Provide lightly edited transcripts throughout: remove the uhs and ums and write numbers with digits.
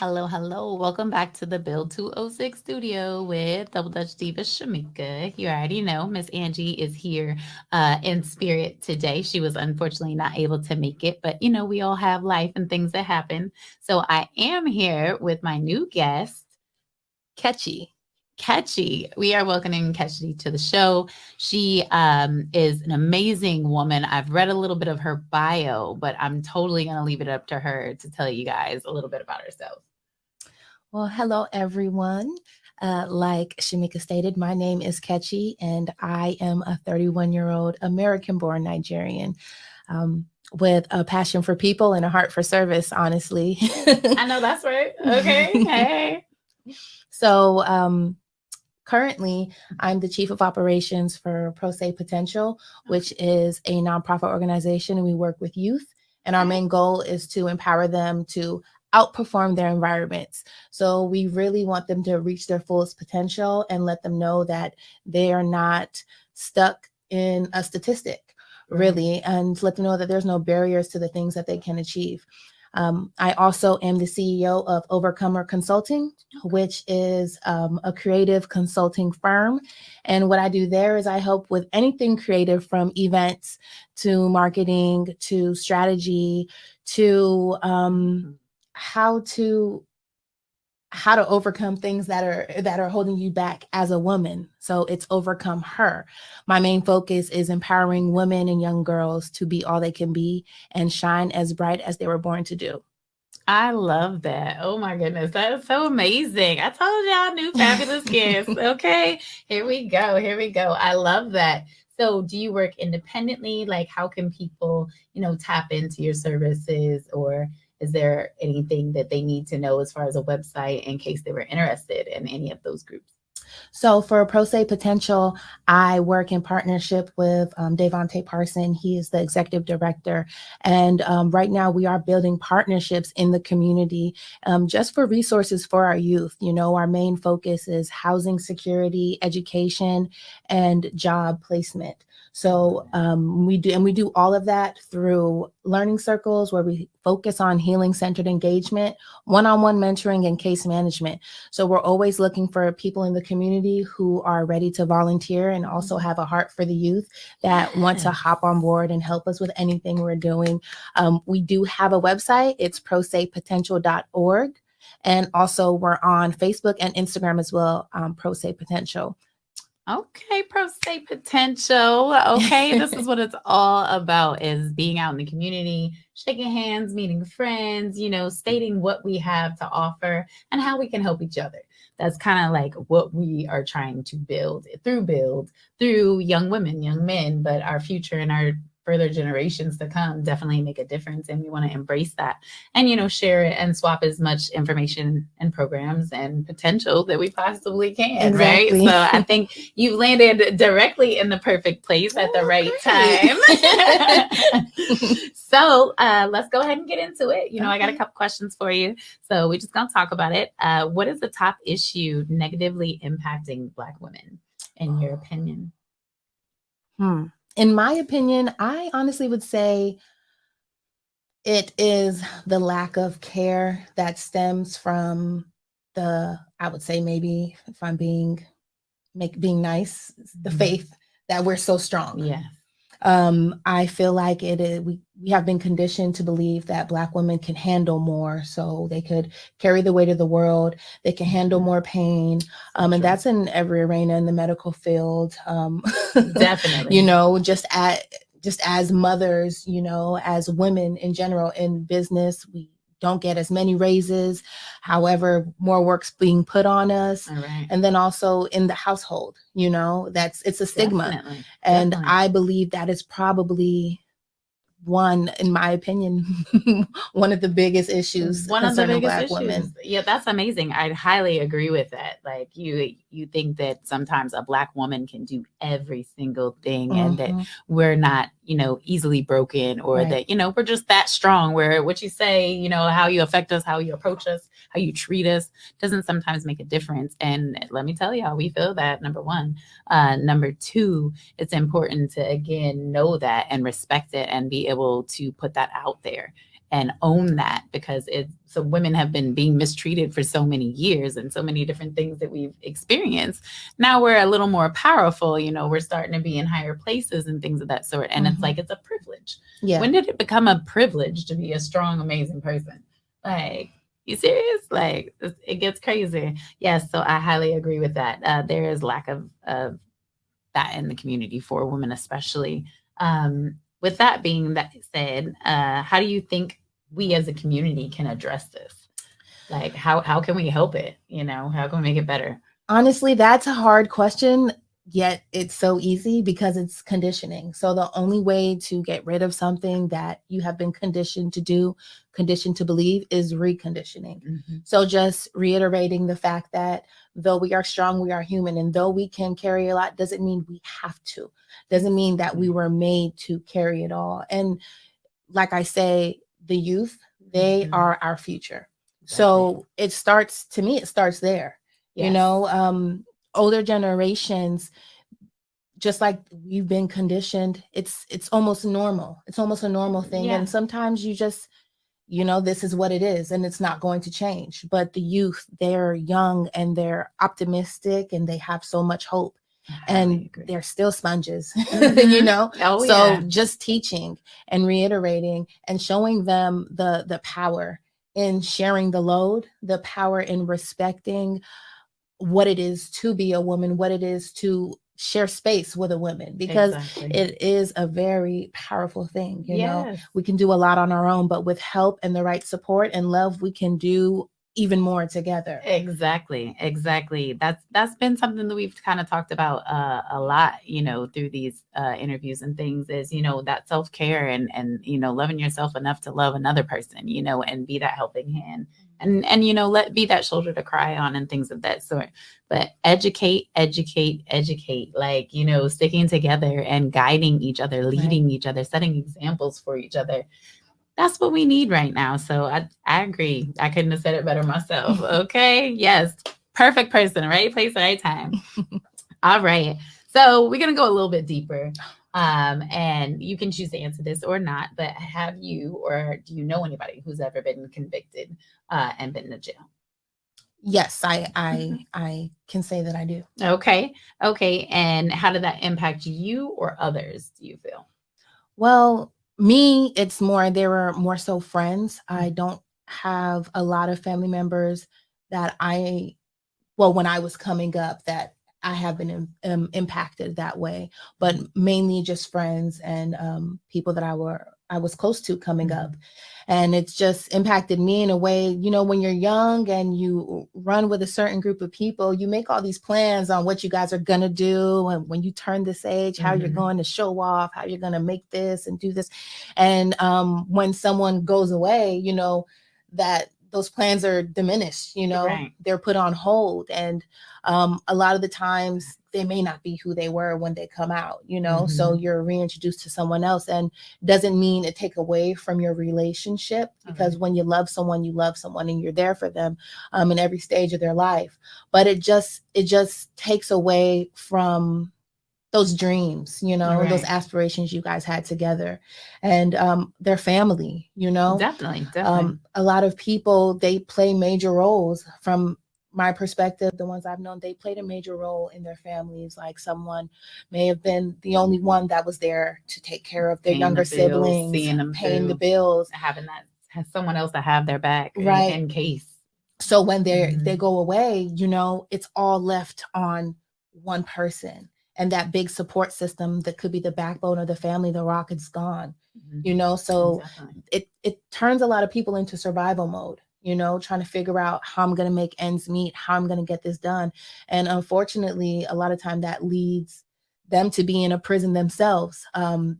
Hello, hello. Welcome back to the Build 206 studio with Double Dutch Divas Shameka. You already know Miss Angie is here in spirit today. She was unfortunately not able to make it, but we all have life and things that happen. So I am here with my new guest, Catchy. Kechi. We are welcoming Kechi to the show. She is an amazing woman. I've read a little bit of her bio, but I'm totally going to leave it up to her to tell you guys a little bit about herself. Well, hello, everyone. Like Shameka stated, my name is Kechi, and I am a 31-year-old American-born Nigerian with a passion for people and a heart for service, honestly. I know that's right. Okay. Hey. So, currently, I'm the Chief of Operations for Pro Se Potential, which is a nonprofit organization, and we work with youth. And our main goal is to empower them to outperform their environments. So we really want them to reach their fullest potential and let them know that they are not stuck in a statistic, really, and let them know that there's no barriers to the things that they can achieve. I also am the CEO of Overcomer Consulting, which is a creative consulting firm. And what I do there is I help with anything creative, from events to marketing to strategy to how to overcome things that are holding you back as a woman. So it's overcome her. My main focus is empowering women and young girls to be all they can be and shine as bright as they were born to do. I love that. Oh my goodness. That is so amazing. I told y'all new fabulous guests. Okay. Here we go. Here we go. I love that. So do you work independently? Like how can people, tap into your services, or is there anything that they need to know as far as a website in case they were interested in any of those groups? So for Pro Se Potential, I work in partnership with Devontae Parson. He is the executive director. And right now we are building partnerships in the community just for resources for our youth. Our main focus is housing security, education, and job placement. So we do all of that through learning circles where we focus on healing centered engagement, one-on-one mentoring, and case management. So we're always looking for people in the community who are ready to volunteer and also have a heart for the youth that want to hop on board and help us with anything we're doing. We do have a website. It's prosepotential.org. And also we're on Facebook and Instagram as well, Pro Se Potential. Okay, Pro Se Potential. Okay, this is what it's all about, is being out in the community, shaking hands, meeting friends, stating what we have to offer and how we can help each other. That's kind of like what we are trying to build through young women, young men, but our future and our further generations to come definitely make a difference, and we want to embrace that and share it and swap as much information and programs and potential that we possibly can. Exactly. Right, so I think you've landed directly in the perfect place at the right time. So let's go ahead and get into it. I got a couple questions for you, so we're just gonna talk about it. What is the top issue negatively impacting Black women in your opinion? In my opinion, I honestly would say it is the lack of care that stems from I would say, maybe if I'm being nice, the faith that we're so strong. Yeah. I feel like we have been conditioned to believe that Black women can handle more, so they could carry the weight of the world. They can handle more pain, and that's in every arena in the medical field. Definitely, just as mothers, as women in general in business, we don't get as many raises. However, more work's being put on us. Right. And then also in the household, it's a stigma. Definitely. And I believe that is probably one, in my opinion, one of the biggest issues concerning Black women. Yeah, that's amazing. I highly agree with that. Like you think that sometimes a Black woman can do every single thing, and that we're not, easily broken, or right. that, we're just that strong, where what you say, how you affect us, how you approach us, how you treat us doesn't sometimes make a difference. And let me tell y'all, we feel that, number one. Number two, it's important to, again, know that and respect it and be able to put that out there. and own that, because it's so women have been being mistreated for so many years and so many different things that we've experienced. Now we're a little more powerful, you know, we're starting to be in higher places and things of that sort. And it's like, it's a privilege. Yeah. When did it become a privilege to be a strong, amazing person? Like, you serious? Like, it gets crazy. Yes. So I highly agree with that. There is lack of that in the community for women, especially. With that being that said, how do you think we as a community can address this? Like, how can we help it? You know, how can we make it better? Honestly, that's a hard question, yet it's so easy because it's conditioning. So the only way to get rid of something that you have been conditioned to do, conditioned to believe, is reconditioning. So just reiterating the fact that though we are strong, we are human, and though we can carry a lot, doesn't mean we have to. Doesn't mean that we were made to carry it all. And like I say, the youth, they are our future. So it starts, to me, it starts there. You know, older generations, just like we've been conditioned, it's almost normal. It's almost a normal thing. And sometimes you just, you know, this is what it is and it's not going to change. But the youth, they're young and they're optimistic and they have so much hope. And they're still sponges, you know? So just teaching and reiterating and showing them the power in sharing the load, the power in respecting what it is to be a woman, what it is to share space with a woman, because it is a very powerful thing. You know, we can do a lot on our own, but with help and the right support and love, we can do even more together. Exactly. That's been something that we've kind of talked about a lot, you know, through these interviews and things, is, you know, that self-care and you know, loving yourself enough to love another person, you know, and be that helping hand, and you know, be that shoulder to cry on and things of that sort. But educate, like, you know, sticking together and guiding each other, leading each other, setting examples for each other. That's what we need right now. So I agree. I couldn't have said it better myself. Okay. Yes. Perfect person, right place, right time. All right. So we're going to go a little bit deeper. And you can choose to answer this or not, but have you, or do you know anybody who's ever been convicted and been to jail? Yes, I can say that I do. Okay. And how did that impact you or others, do you feel? Well, me, it's more, they were more so friends. I don't have a lot of family members that when I was coming up, that I have been impacted that way, but mainly just friends and people that I was close to coming up. And it's just impacted me in a way, you know, when you're young and you run with a certain group of people, you make all these plans on what you guys are going to do. And when you turn this age, how you're going to show off, how you're going to make this and do this. And when someone goes away, you know, that those plans are diminished, you know, they're put on hold. And a lot of the times they may not be who they were when they come out, you know, so you're reintroduced to someone else, and doesn't mean it take away from your relationship, because when you love someone and you're there for them in every stage of their life. But it just takes away from those dreams, you know, those aspirations you guys had together, and their family, you know. Definitely. A lot of people, they play major roles. From my perspective, the ones I've known, they played a major role in their families. Like, someone may have been the only one that was there to take care of their younger siblings, seeing them paying the bills, having that, has someone else to have their back in case. So when they go away, you know, it's all left on one person. And that big support system that could be the backbone of the family, the rock, is gone, you know. So it turns a lot of people into survival mode, you know, trying to figure out how I'm going to make ends meet, how I'm going to get this done. And unfortunately, a lot of time that leads them to be in a prison themselves,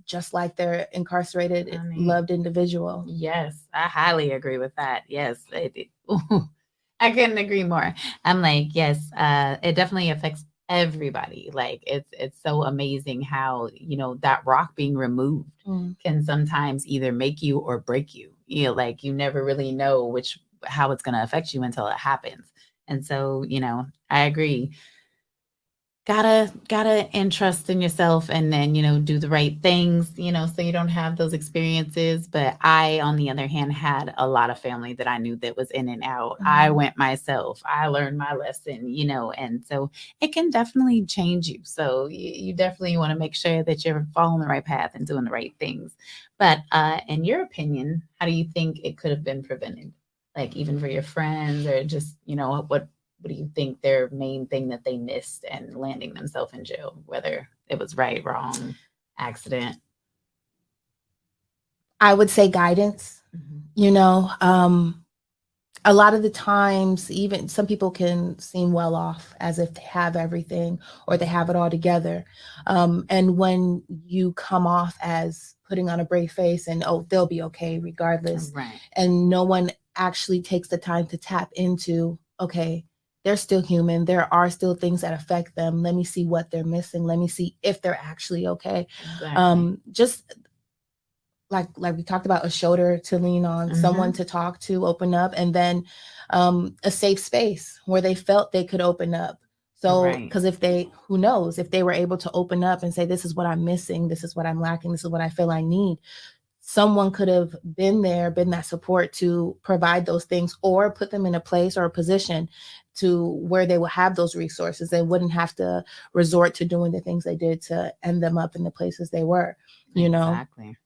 just like their incarcerated, loved individual. Yes, I highly agree with that. Yes, I couldn't agree more. I'm like, yes, it definitely affects everybody. Like, it's so amazing how, you know, that rock being removed can sometimes either make you or break you. You know, like, you never really know how it's going to affect you until it happens. And so, you know, I agree. gotta entrust in yourself, and then do the right things, so you don't have those experiences. But I, on the other hand, had a lot of family that I knew that was in and out. I went myself, I learned my lesson, and so it can definitely change you. So you definitely want to make sure that you're following the right path and doing the right things. But in your opinion, how do you think it could have been prevented, like even for your friends, or just what do you think their main thing that they missed and landing themselves in jail, whether it was right, wrong, accident? I would say guidance. A lot of the times, even some people can seem well off as if they have everything or they have it all together. And when you come off as putting on a brave face and, oh, they'll be okay regardless. Right. And no one actually takes the time to tap into, okay, they're still human. There are still things that affect them. Let me see what they're missing. Let me see if they're actually okay. Exactly. Just like we talked about, a shoulder to lean on, someone to talk to, open up, and then a safe space where they felt they could open up. So, because who knows, if they were able to open up and say, this is what I'm missing, this is what I'm lacking, this is what I feel I need, someone could have been there, been that support to provide those things, or put them in a place or a position to where they will have those resources. They wouldn't have to resort to doing the things they did to end them up in the places they were. Exactly.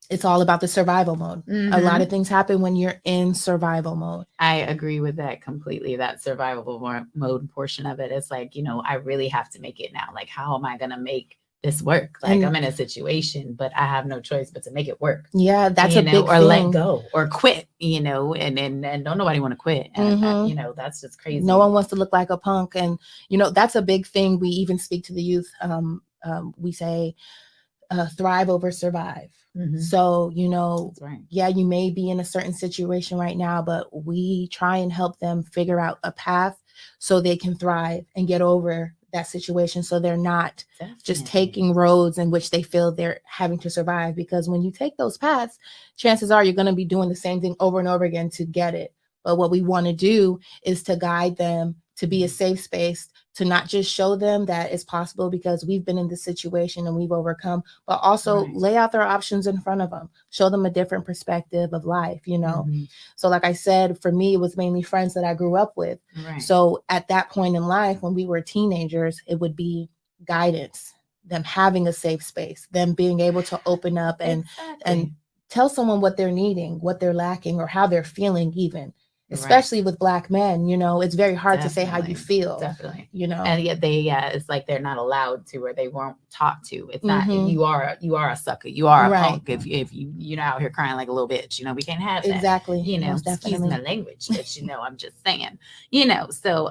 It's all about the survival mode. A lot of things happen when you're in survival mode. I agree with that completely. That survival mode portion of it. It's like, I really have to make it now. Like, how am I going to make this work? Like, I'm in a situation, but I have no choice but to make it work. Yeah, that's a big or thing. Let go or quit, and don't nobody want to quit. And that's just crazy. No one wants to look like a punk. And, that's a big thing. We even speak to the youth. We say, thrive over survive. So, right. Yeah, you may be in a certain situation right now, but we try and help them figure out a path so they can thrive and get over that situation. So they're not just taking roads in which they feel they're having to survive. Because when you take those paths, chances are you're going to be doing the same thing over and over again to get it. But what we want to do is to guide them to be a safe space, to not just show them that it's possible because we've been in this situation and we've overcome, but also lay out their options in front of them, show them a different perspective of life, So like I said, for me, it was mainly friends that I grew up with. So at that point in life, when we were teenagers, it would be guidance, them having a safe space, them being able to open up and tell someone what they're needing, what they're lacking, or how they're feeling even. Especially with Black men, it's very hard to say how you feel. Definitely. And yet it's like they're not allowed to, or they weren't taught to. It's not, you are a sucker. You are a punk if you're out here crying like a little bitch. We can't have that. Exactly. Excuse my language, but I'm just saying, so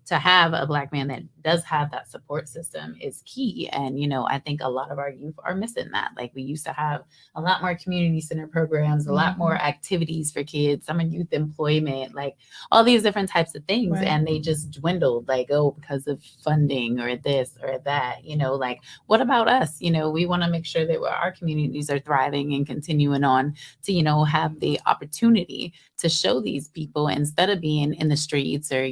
to have a Black man that does have that support system is key. And, I think a lot of our youth are missing that. Like, we used to have a lot more community center programs, a lot more activities for kids, some youth employment, like all these different types of things. And they just dwindled, like, because of funding or this or that, like, what about us? We want to make sure that our communities are thriving and continuing on to, have the opportunity to show these people, instead of being in the streets or,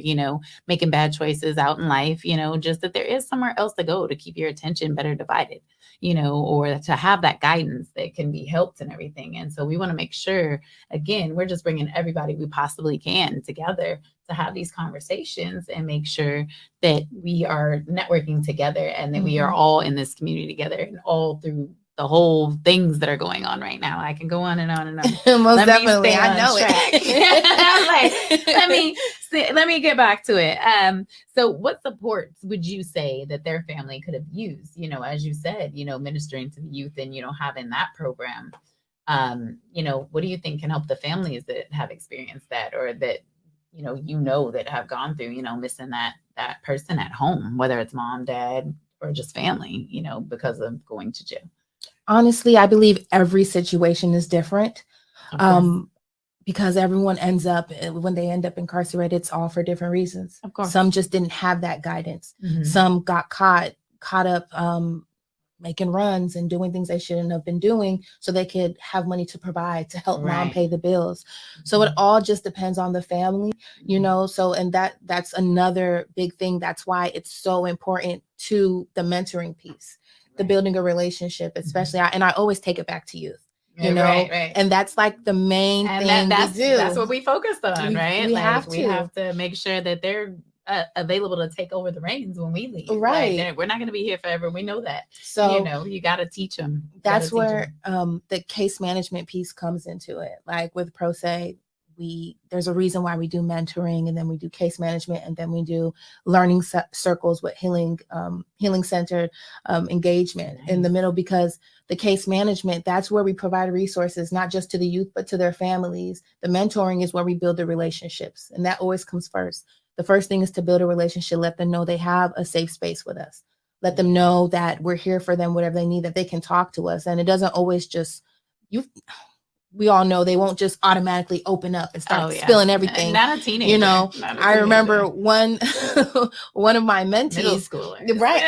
making bad choices out in life, just that there is somewhere else to go to keep your attention better divided, or to have that guidance that can be helped and everything. And so we want to make sure, again, we're just bringing everybody we possibly can together to have these conversations and make sure that we are networking together and that we are all in this community together and all through the whole things that are going on right now. I can go on and on and on. Most definitely. I know it. Let me get back to it. So what supports would you say that their family could have used, as you said, ministering to the youth and, having that program? What do you think can help the families that have experienced that, or that, that have gone through, missing that person at home, whether it's mom, dad, or just family, because of going to jail? Honestly, I believe every situation is different. Because everyone ends up, when they end up incarcerated, it's all for different reasons. Of course. Some just didn't have that guidance. Some got caught up making runs and doing things they shouldn't have been doing so they could have money to provide to help mom Right. pay the bills. So it all just depends on the family, you know. So and that's another big thing. That's why it's so important to the mentoring piece, the Right. building a relationship, especially and I always take it back to youth. You Yeah, know, right. and that's like the main And thing we do. that's what we focused on, right? We Like have we to. have to make sure that they're available to take over the reins when we leave. Right. Like we're not going to be here forever. We know that. So You know, you got to teach them. That's where the case management piece comes into it. Like with Pro Se, there's a reason why we do mentoring, and then we do case management, and then we do learning circles with healing centered engagement in the middle, because the case management, that's where we provide resources not just to the youth but to their families. The mentoring is where we build the relationships, and that always comes first. The first thing is to build a relationship, let them know they have a safe space with us, let them know that we're here for them, whatever they need, that they can talk to us. And it doesn't always just we all know they won't just automatically open up and start spilling everything. Not a teenager. You know, I remember one of my mentees, middle schooler, right?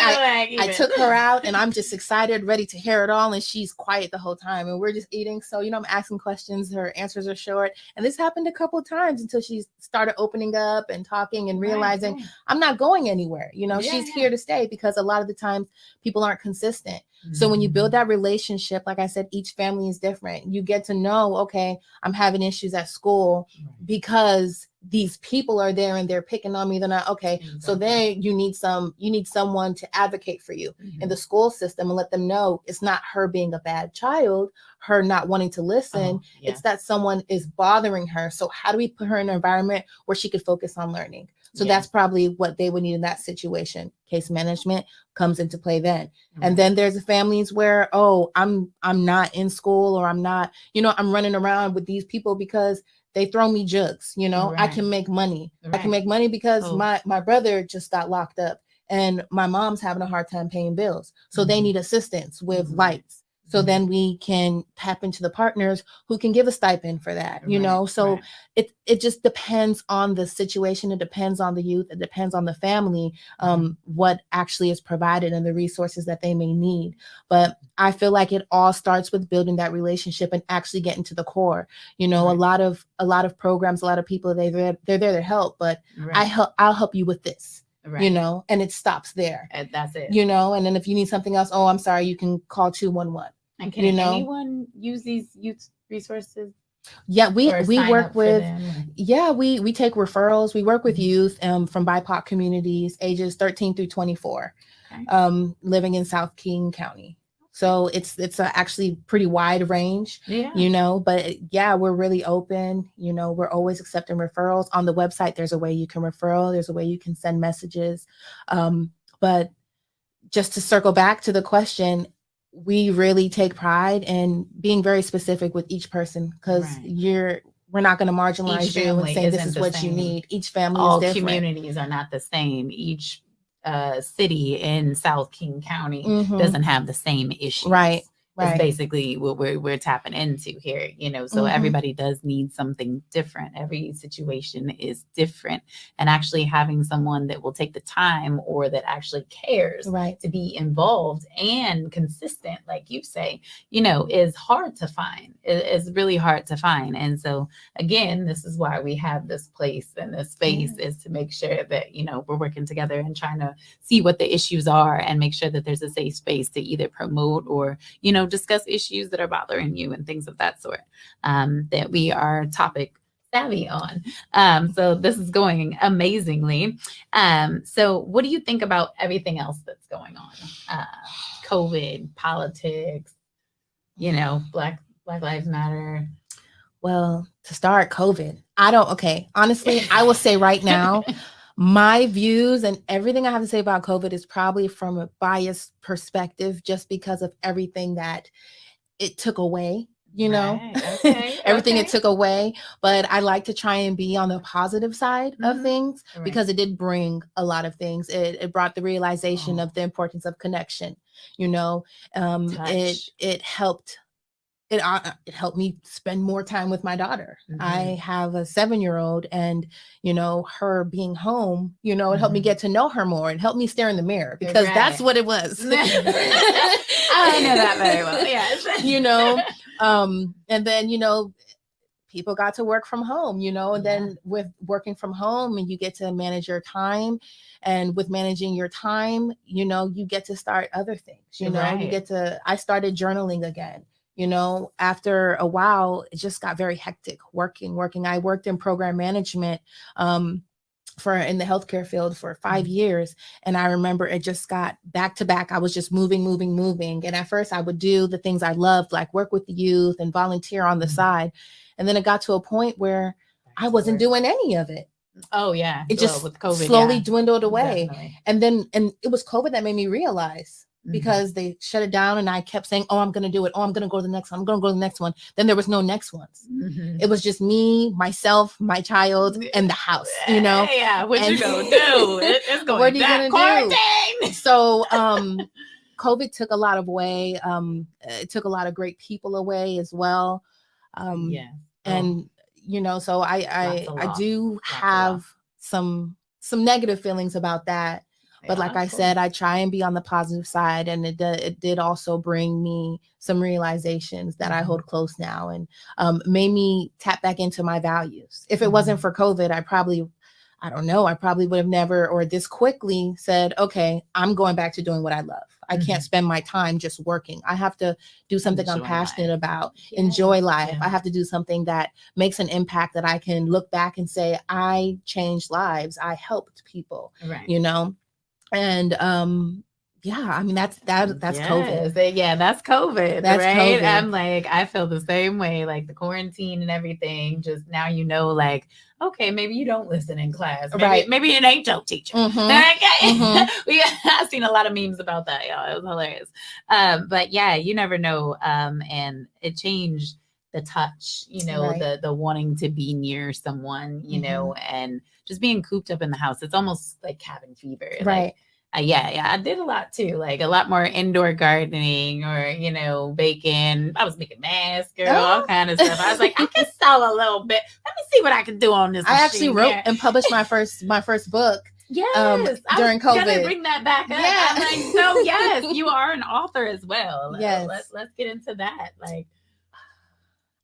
I took her out, and I'm just excited, ready to hear it all, and she's quiet the whole time, and we're just eating. So you know, I'm asking questions, her answers are short, and this happened a couple of times until she started opening up and talking and realizing I'm not going anywhere. You know, she's here to stay, because a lot of the times people aren't consistent. So when you build that relationship, like I said, each family is different. You get to know, okay, I'm having issues at school because these people are there and they're picking on me. They're not okay. Exactly. So then you need someone to advocate for you in the school system and let them know it's not her being a bad child, her not wanting to listen. It's that someone is bothering her. So how do we put her in an environment where she could focus on learning? So that's probably what they would need in that situation. Case management comes into play then. And then there's the families where, I'm not in school, or I'm not, I'm running around with these people because they throw me jugs, I can make money. I can make money because my brother just got locked up and my mom's having a hard time paying bills. So they need assistance with lights. So then we can tap into the partners who can give a stipend for that, So it just depends on the situation. It depends on the youth. It depends on the family, what actually is provided and the resources that they may need. But I feel like it all starts with building that relationship and actually getting to the core. A lot of programs, a lot of people, they're there to help, but I'll help you with this. And it stops there. And that's it. And then if you need something else, I'm sorry, you can call 211. And can anyone use these youth resources? Yeah, we work with, we take referrals. We work with youth from BIPOC communities, ages 13 through 24, living in South King County. So it's actually pretty wide range, but we're really open. We're always accepting referrals. On the website, there's a way you can referral. There's a way you can send messages. But just to circle back to the question, we really take pride in being very specific with each person, because we're not going to marginalize you and say this is what you need. Each family is different. All communities are not the same. Each city in South King County doesn't have the same issues. Right. Is basically what we're tapping into here, so everybody does need something different. Every situation is different, and actually having someone that will take the time or that actually cares to be involved and consistent, like you say, is hard to find. It's really hard to find. And so again, this is why we have this place and this space, is to make sure that, we're working together and trying to see what the issues are and make sure that there's a safe space to either promote or, discuss issues that are bothering you and things of that sort, that we are topic savvy on. So this is going amazingly. So what do you think about everything else that's going on? COVID, politics, Black Lives Matter. Well, to start, COVID. Honestly, I will say right now, my views and everything I have to say about COVID is probably from a biased perspective, just because of everything that it took away, everything it took away. But I like to try and be on the positive side of things, because it did bring a lot of things. It brought the realization of the importance of connection. It helped it helped me spend more time with my daughter. Mhm. I have a 7-year-old, and her being home, it helped me Mhm. get to know her more, and helped me stare in the mirror, because that's Right. what it was. I know that very well. Yes. And then people got to work from home, and then with working from home, and you get to manage your time, and with managing your time, you get to start other things. Right. I started journaling again. After a while, it just got very hectic working. I worked in program management in the healthcare field for 5 years. And I remember it just got back to back. I was just moving. And at first I would do the things I loved, like work with the youth and volunteer on the side. And then it got to a point where I wasn't doing any of it. Oh yeah. It just with COVID, slowly dwindled away. Definitely. And it was COVID that made me realize, because they shut it down, and I kept saying, oh, I'm going to do it. Oh, I'm going to go to the next one. I'm going to go to the next one. Then there was no next ones. Mhm. It was just me, myself, my child, and the house, Yeah, what you gonna do? It's going what are you back. gonna do? Quarantine. So COVID took a lot away. It took a lot of great people away as well. Yeah. And so Lots of I loss. do Lots of have some negative feelings about that. But like I said, I try and be on the positive side, and it did also bring me some realizations that I hold close now, and made me tap back into my values. If it wasn't for COVID, I probably would have never, or this quickly, said, okay, I'm going back to doing what I love. I can't spend my time just working. I have to do something I'm passionate about, enjoy life. I have to do something that makes an impact, that I can look back and say, I changed lives. I helped people, Right. And I mean, that's COVID. Yeah, that's COVID. That's right. COVID. I'm like, I feel the same way, like the quarantine and everything. Just now, like, okay, maybe you don't listen in class. Maybe it ain't your teacher. I've seen a lot of memes about that. Y'all. It was hilarious. But yeah, you never know. And it changed the touch, the wanting to be near someone, and just being cooped up in the house. It's almost like cabin fever. Right. I did a lot too, like a lot more indoor gardening, or baking. I was making masks, all kind of stuff. I was like, I can sew a little bit. Let me see what I can do on this. I actually wrote and published my first book. Yes, during COVID. Gonna bring that back up. Yeah. I'm like, so yes, you are an author as well. Yes. Let's get into that. Like,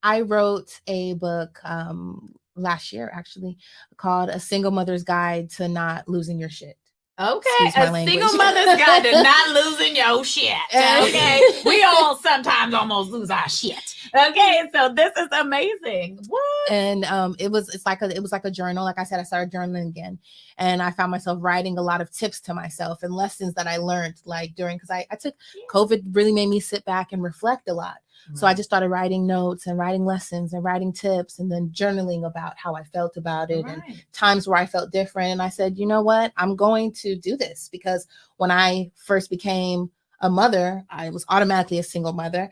I wrote a book last year, actually, called A Single Mother's Guide to Not Losing Your Shit. Okay, a single mother's guide to not losing your shit. Okay, we all sometimes almost lose our shit. Okay, so this is amazing. What? And it was like a journal. Like I said, I started journaling again, and I found myself writing a lot of tips to myself and lessons that I learned, like because I took COVID, really made me sit back and reflect a lot. So I just started writing notes and writing lessons and writing tips, and then journaling about how I felt about it and times where I felt different. And I said, you know what? I'm going to do this, because when I first became a mother, I was automatically a single mother.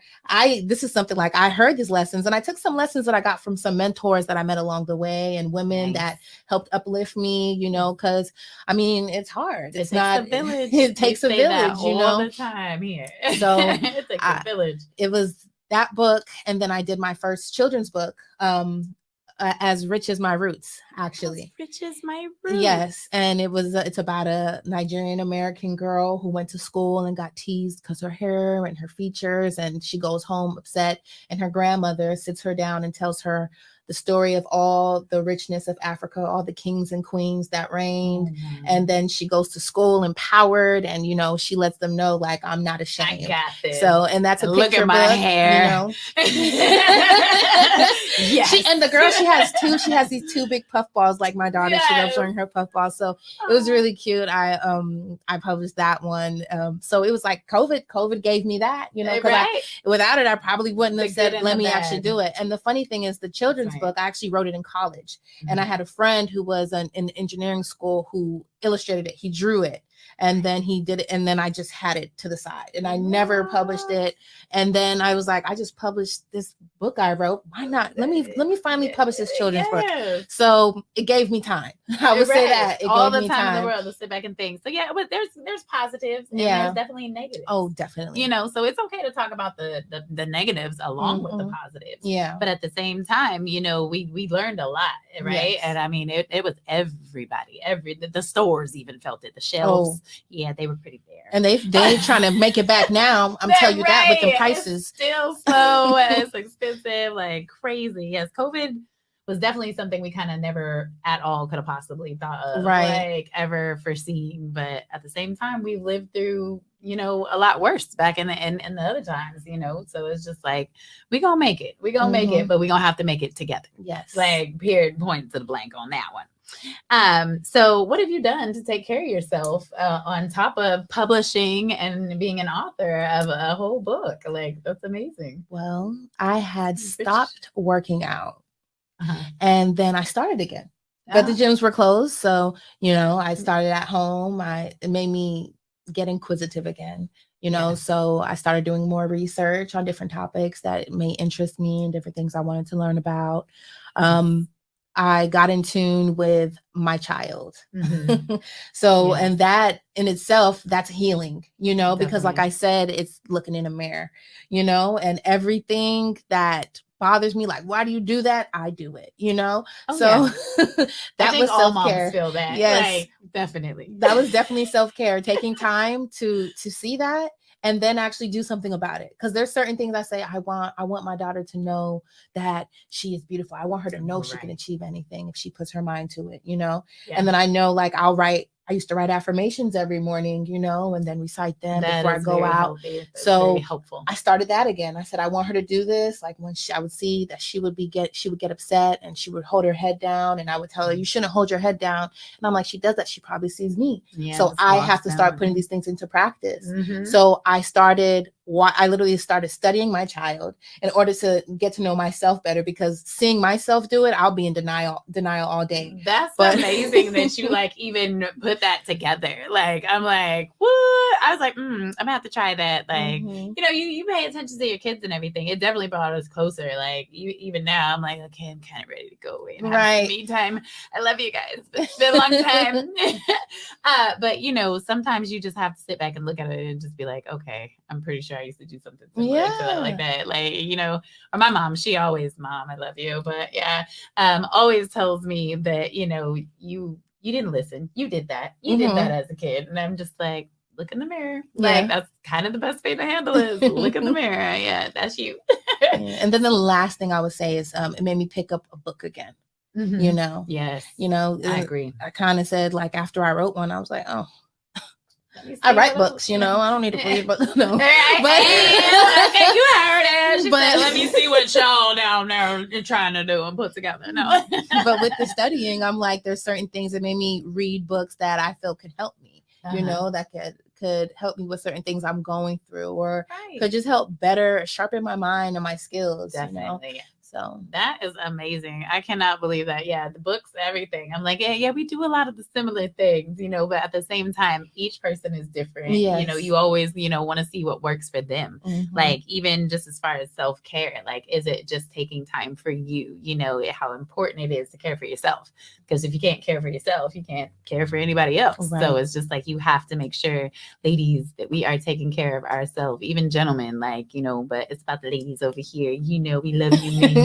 This is something like I heard these lessons, and I took some lessons that I got from some mentors that I met along the way, and women that helped uplift me, because I mean, it's hard. It takes a village. It takes a village, all the time here. So it takes a village. It was that book, and then I did my first children's book, As Rich as My Roots, actually. As Rich as My Roots. Yes, and it's about a Nigerian American girl who went to school and got teased because her hair and her features, and she goes home upset, and her grandmother sits her down and tells her the story of all the richness of Africa, all the kings and queens that reigned. And then she goes to school empowered, and she lets them know, like, I'm not ashamed. I got this. So, and that's a look picture at my book, hair. Yes. And the girl, she has these two big puff balls, like my daughter. Yes. She loves showing her puff balls. So it was really cute. I published that one. So it was like COVID gave me that, because without it, I probably wouldn't have said, let me actually do it. And the funny thing is, the children's book, I actually wrote it in college. And I had a friend who was in engineering school who illustrated it. He drew it. And then he did it. And then I just had it to the side and I never published it. And then I was like, I just published this book I wrote. Why not? Let me finally publish this children's book. So it gave me time. I would say that. It all gave the me time in the world to sit back and think. So yeah, but there's positives and there's definitely negatives. Oh, definitely. You know, so it's okay to talk about the negatives along with the positives. Yeah. But at the same time, you know, we learned a lot, right? Yes. And I mean, it was everybody, the stores even felt it. The shelves, yeah, they were pretty bare. And they trying to make it back now. I'm telling you that with the prices. It's still so it's expensive, like crazy. Yes, COVID was definitely something we kind of never at all could have possibly thought of, like ever foreseen. But at the same time, we've lived through, you know, a lot worse back in the other times, you know. So it's just like we gonna make it, make it, but we gonna have to make it together. Yes, like period, point to the blank on that one. So what have you done to take care of yourself on top of publishing and being an author of a whole book? Like, that's amazing. Well, I had stopped working out and then I started again, but the gyms were closed. So, you know, I started at home. It made me get inquisitive again, you know, so I started doing more research on different topics that may interest me and different things I wanted to learn about. I got in tune with my child. So, and that in itself, that's healing, you know, because like I said, it's looking in a mirror, you know, and everything that bothers me, like, why do you do that? I do it, you know? That was self-care. Feel that. Yes, like, definitely. That was definitely self-care, taking time to see that and then actually do something about it. Because there's certain things I say, I want my daughter to know that she is beautiful. I want her to know she can achieve anything if she puts her mind to it, you know? And then I know, like, I used to write affirmations every morning, you know, and then recite them before I go out. So helpful. I started that again. I said, I want her to do this. Like when I would see that she would get upset and she would hold her head down, and I would tell her, you shouldn't hold your head down. And I'm like, she does that. She probably sees me. So I have to start putting these things into practice. So I literally started studying my child in order to get to know myself better, because seeing myself do it, I'll be in denial all day. That's amazing that you like even put that together. Like, I'm like, what? I was like, I'm gonna have to try that. Like, you know, you pay attention to your kids and everything. It definitely brought us closer. Like, even now, I'm like, okay, I'm kind of ready to go away and have some me time. I love you guys, but it's been a long time. But you know, sometimes you just have to sit back and look at it and just be like, okay, I'm pretty sure I used to do something similar to that, like that. Like, you know, or my mom, Mom, I love you. But always tells me that, you know, you didn't listen. You did that. You did that as a kid. And I'm just like, look in the mirror. Like, that's kind of the best way to handle it. Look in the mirror. Yeah, that's you. And then the last thing I would say is it made me pick up a book again. You know? Yes. You know, I agree. I kind of said, like, after I wrote one, I was like, oh, I write books, you know. I don't need to read, but no. Okay, you heard it. She said, let me see what y'all down there are trying to do and put together. No. But with the studying, I'm like, there's certain things that made me read books that I feel could help me, you know, that could help me with certain things I'm going through, or could just help better sharpen my mind and my skills. Definitely. You know? So that is amazing. I cannot believe that. Yeah, the books, everything. I'm like, yeah, we do a lot of the similar things, you know, but at the same time, each person is different. You know, you always, you know, want to see what works for them. Like, even just as far as self-care, like, is it just taking time for you? You know, how important it is to care for yourself. Because if you can't care for yourself, you can't care for anybody else. So it's just like, you have to make sure, ladies, that we are taking care of ourselves, even gentlemen, like, you know, but it's about the ladies over here. You know, we love you, men.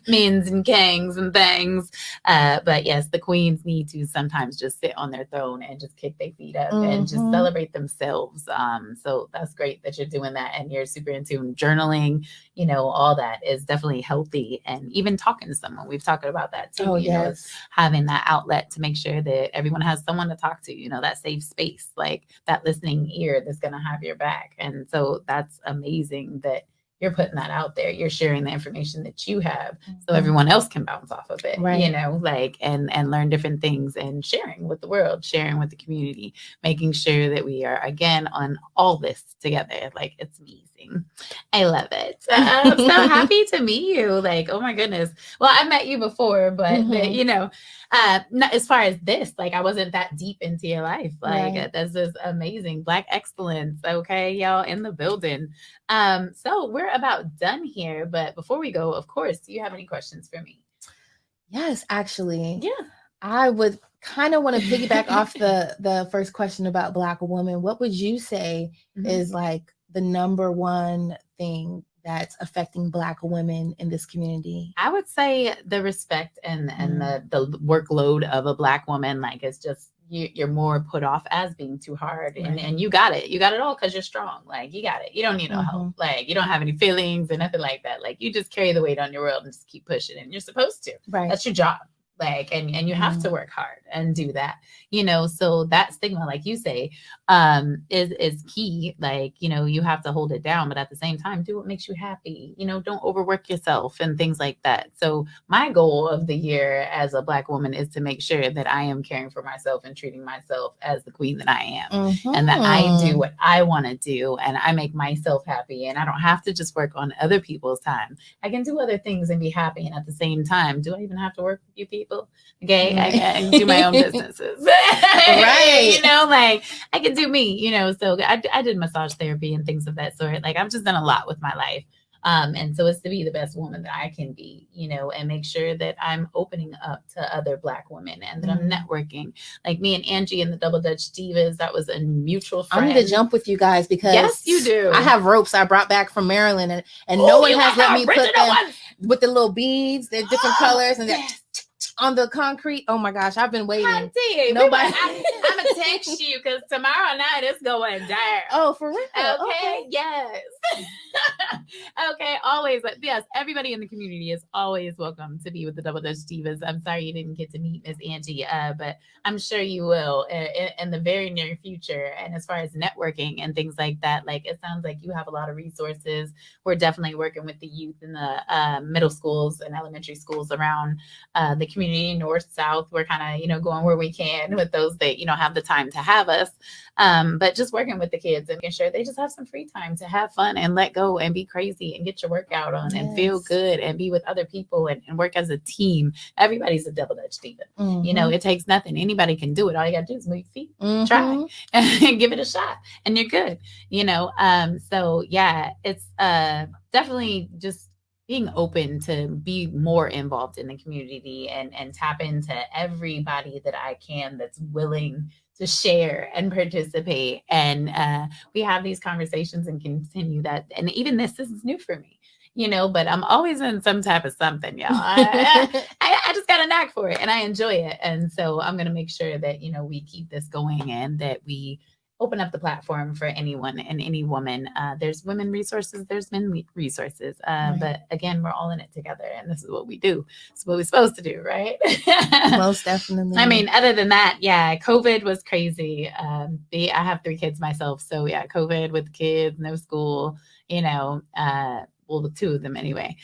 Men's and kangs and things, but yes, the queens need to sometimes just sit on their throne and just kick their feet up and just celebrate themselves. So that's great that you're doing that, and you're super into journaling. You know, all that is definitely healthy, and even talking to someone. We've talked about that too. You know, having that outlet to make sure that everyone has someone to talk to. You know, that safe space, like that listening ear that's going to have your back. And so that's amazing that you're putting that out there. You're sharing the information that you have so everyone else can bounce off of it, you know, like, and learn different things, and sharing with the world, sharing with the community, making sure that we are, again, on all this together. Like, it's amazing. exciting. I love it. I'm so happy to meet you. Like, oh my goodness. Well, I met you before, but you know, not as far as this, like I wasn't that deep into your life. Like that's just amazing. Black excellence. Okay, y'all in the building. So we're about done here. But before we go, of course, do you have any questions for me? Yes, actually. Yeah. I would kind of want to piggyback off the first question about Black women. What would you say is like the number one thing that's affecting Black women in this community? I would say the respect and the workload of a Black woman. Like it's just you're more put off as being too hard, and you got it all because you're strong. Like you got it. You don't need no help. Like you don't have any feelings and nothing like that. Like you just carry the weight on your world and just keep pushing, and you're supposed to. Right. That's your job. Like and you have to work hard and do that, you know. So that stigma, like you say, is key. Like, you know, you have to hold it down, but at the same time do what makes you happy. You know, don't overwork yourself and things like that. So my goal of the year as a Black woman is to make sure that I am caring for myself and treating myself as the queen that I am, and that I do what I want to do and I make myself happy, and I don't have to just work on other people's time. I can do other things and be happy, and at the same time, do I even have to work with you people? Okay, I can do my own businesses. Right. You know, like I can do me, you know. So I did massage therapy and things of that sort. Like I've just done a lot with my life. And so it's to be the best woman that I can be, you know, and make sure that I'm opening up to other Black women and that I'm networking. Like me and Angie and the Double Dutch Divas, that was a mutual friend. I need to jump with you guys because yes, you do. I have ropes I brought back from Maryland, and no one has let me put them with the little beads. They're different colors and they're on the concrete. Oh my gosh, I've been waiting. Nobody. I'm gonna text you because tomorrow night it's going down. Oh, for real? Okay. Yes. Okay. Always. Yes. Everybody in the community is always welcome to be with the Double Dutch Divas. I'm sorry you didn't get to meet Miss Angie, but I'm sure you will in the very near future. And as far as networking and things like that, like it sounds like you have a lot of resources. We're definitely working with the youth in the middle schools and elementary schools around the community, north, south. We're kind of, you know, going where we can with those that, you know, have the time to have us. But just working with the kids and making sure they just have some free time to have fun and let go and be crazy and get your workout on and feel good and be with other people and work as a team. Everybody's a Double Dutch diva. You know, it takes nothing. Anybody can do it. All you got to do is move your feet, try and give it a shot and you're good, you know? So yeah, it's definitely just being open to be more involved in the community and tap into everybody that I can that's willing to share and participate. And we have these conversations and continue that. And even this is new for me, you know, but I'm always in some type of something, y'all. I just got a knack for it and I enjoy it. And so I'm going to make sure that, you know, we keep this going and that we open up the platform for anyone and any woman. There's women resources, there's men resources. But again, we're all in it together and this is what we do. It's what we're supposed to do, right? Most definitely. I mean, other than that, yeah, COVID was crazy. I have 3 kids myself. So yeah, COVID with kids, no school, you know, well, 2 of them anyway.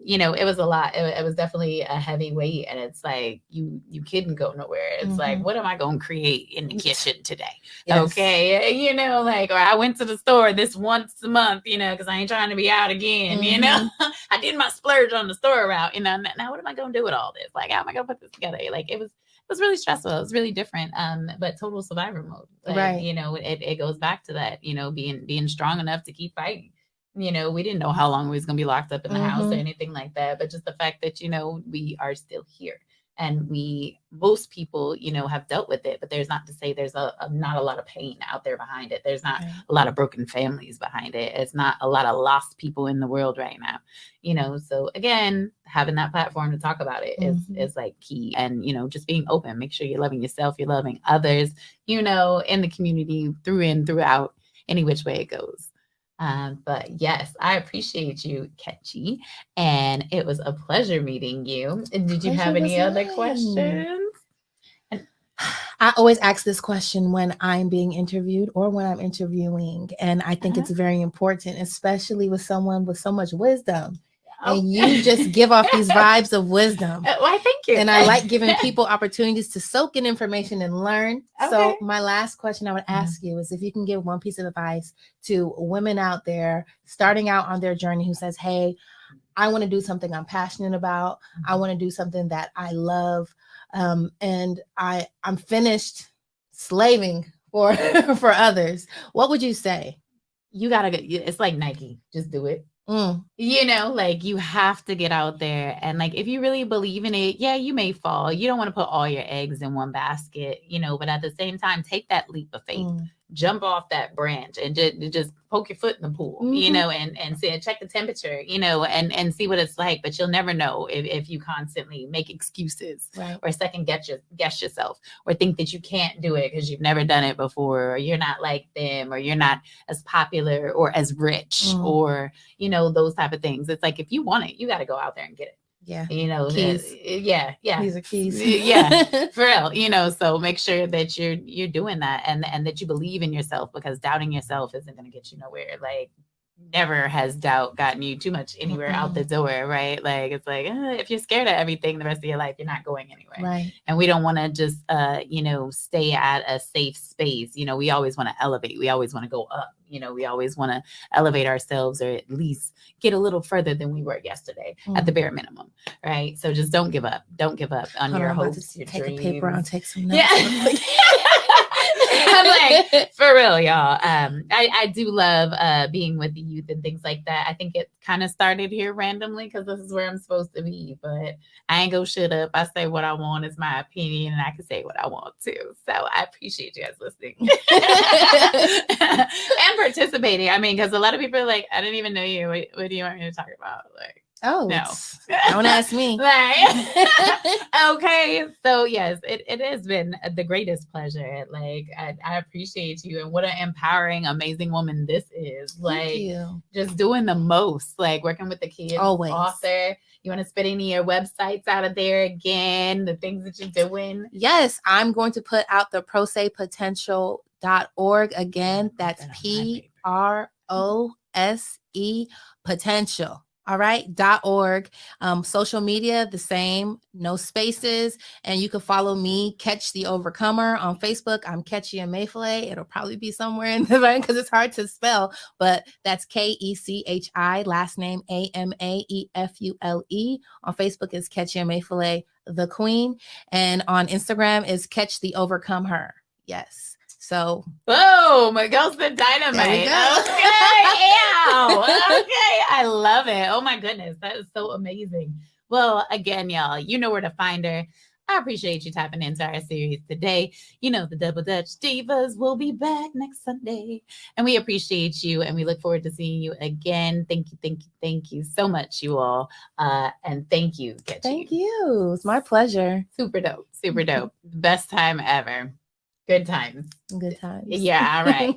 You know, it was a lot. It was definitely a heavy weight. And it's like, you couldn't go nowhere. It's like, what am I going to create in the kitchen today? Yes. Okay. You know, like, or I went to the store this once a month, you know, because I ain't trying to be out again, you know. I did my splurge on the store route, you know. Now what am I going to do with all this? Like, how am I going to put this together? Like, it was really stressful. It was really different. But total survivor mode. Like, right. You know, it goes back to that, you know, being strong enough to keep fighting. You know, we didn't know how long we was going to be locked up in the house or anything like that. But just the fact that, you know, we are still here and most people, you know, have dealt with it. But there's not to say there's not a lot of pain out there behind it. There's not a lot of broken families behind it. It's not a lot of lost people in the world right now, you know. So again, having that platform to talk about it is like key. And, you know, just being open, make sure you're loving yourself, you're loving others, you know, in the community throughout any which way it goes. But yes, I appreciate you, Kechi, and it was a pleasure meeting you. Did you have any other questions? I always ask this question when I'm being interviewed or when I'm interviewing, and I think it's very important, especially with someone with so much wisdom. And you just give off these vibes of wisdom. Why, thank you. And I like giving people opportunities to soak in information and learn. So Okay. my last question I would ask you is if you can give one piece of advice to women out there starting out on their journey who says, hey, I want to do something I'm passionate about. I want to do something that I love. And I'm finished slaving for for others. What would you say? You gotta get, it's like Nike, just do it. Mm, You know, like you have to get out there. And like, if you really believe in it, yeah, you may fall. You don't want to put all your eggs in one basket, you know, but at the same time, take that leap of faith, jump off that branch and just poke your foot in the pool, you know, and see, check the temperature, you know, and see what it's like. But you'll never know if you constantly make excuses or second guess yourself or think that you can't do it because you've never done it before, or you're not like them, or you're not as popular or as rich or, you know, those type of things. It's like, if you want it, you got to go out there and get it. Yeah. You know, keys. Yeah. These are keys. Yeah, for real. You know, so make sure that you're doing that and that you believe in yourself, because doubting yourself isn't going to get you nowhere. Like, never has doubt gotten you too much anywhere out the door, right? Like, it's like, if you're scared of everything the rest of your life, you're not going anywhere. Right. And we don't want to just, you know, stay at a safe space. You know, we always want to elevate. We always want to go up. You know, we always want to elevate ourselves, or at least get a little further than we were yesterday at the bare minimum, right? So just don't give up. Don't give up on your hopes, your take dreams. a paper and take some notes. Yeah. I'm like, for real, y'all. I do love being with the youth and things like that. I think it kind of started here randomly because this is where I'm supposed to be, but I ain't go shut up. I say what I want, is my opinion, and I can say what I want too. So I appreciate you guys listening and participating. I mean, because a lot of people are like, I didn't even know you. What do you want me to talk about? Like, oh, no. Don't ask me. Okay. So yes, it has been the greatest pleasure. Like, I appreciate you, and what an empowering, amazing woman this is. Like, just doing the most, like working with the kids. Always. Author. You want to spit any of your websites out of there again, the things that you're doing? Yes, I'm going to put out the prosepotential.org again. That's PROSE potential. All right. .org. Social media, the same, no spaces. And you can follow me, Catch the Overcomer, on Facebook. I'm Kechi Amaefule. It'll probably be somewhere in the right because it's hard to spell, but that's KECHI, last name AMAEFULE. On Facebook is Kechi Amaefule, the Queen. And on Instagram is Catch the Overcome Her. Yes. So, boom, it goes the dynamite. Okay, I love it. Oh my goodness, that is so amazing. Well, again, y'all, you know where to find her. I appreciate you tapping into our series today. You know, the Double Dutch Divas will be back next Sunday, and we appreciate you, and we look forward to seeing you again. Thank you so much, you all, and thank you, Kechi. Thank you. It's my pleasure. Super dope. Best time ever. Good times. Good times. Yeah, all right.